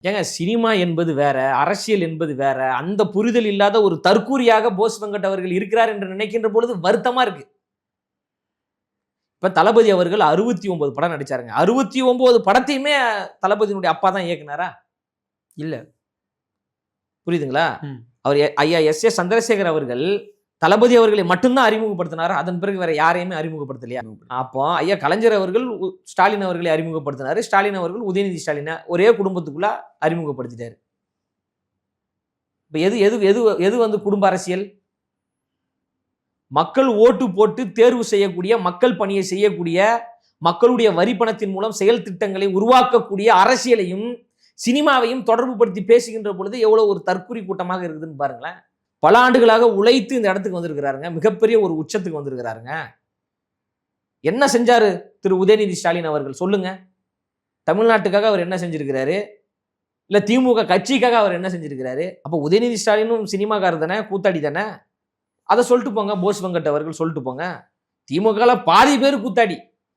ஏங்க சினிமா என்பது வேற, அரசியல் என்பது வேற. அந்த புரிதல் இல்லாத ஒரு தற்கூரியாக போஸ் வெங்கட் அவர்கள் இருக்கிறார் என்று நினைக்கின்ற பொழுது வருத்தமா இருக்கு. இப்ப தளபதி அவர்கள் 69 படம் நடிச்சாருங்க. 69 படத்தையுமே தளபதியினுடைய அப்பா தான் இயக்குனாரா? இல்ல. புரியுதுங்களா? அவர் ஐயா எஸ்.ஏ. சந்திரசேகர் அவர்கள் தளபதி அவர்களை மட்டும்தான் அறிமுகப்படுத்தினாரா? அதன் பிறகு வேற யாரையுமே அறிமுகப்படுத்தலையா? அப்போ ஐயா கலைஞர் அவர்கள் ஸ்டாலின் அவர்களை அறிமுகப்படுத்தினாரு. ஸ்டாலின் அவர்கள் உதயநிதி ஸ்டாலினை ஒரே குடும்பத்துக்குள்ள அறிமுகப்படுத்திட்டாரு. இப்ப எது எது எது எது வந்து குடும்ப அரசியல்? மக்கள் ஓட்டு போட்டு தேர்வு செய்யக்கூடிய, மக்கள் பணியை செய்யக்கூடிய, மக்களுடைய வரி பணத்தின் மூலம் செயல் திட்டங்களை உருவாக்கக்கூடிய அரசியலையும் சினிமாவையும் தொடர்பு படுத்தி பேசுகின்ற பொழுது எவ்வளவு ஒரு தற்குறி கூட்டமாக இருக்குதுன்னு பாருங்களேன். பல ஆண்டுகளாக உழைத்து இந்த இடத்துக்கு வந்திருக்கிறாருங்க. மிகப்பெரிய ஒரு உச்சத்துக்கு வந்திருக்கிறாருங்க. என்ன செஞ்சாரு திரு உதயநிதி ஸ்டாலின் அவர்கள் சொல்லுங்க. தமிழ்நாட்டுக்காக அவர் என்ன செஞ்சிருக்கிறாரு? இல்ல திமுக கட்சிக்காக அவர் என்ன செஞ்சிருக்கிறாரு? அப்ப உதயநிதி ஸ்டாலினும் சினிமாக்காரர் தானே, கூத்தாடி தானே. அதை சொல்லிட்டு போங்க. போஸ் வெங்கட் அவர்கள் சொல்லிட்டு போங்க. திமுகல பாதி பேர் கூத்தாடி.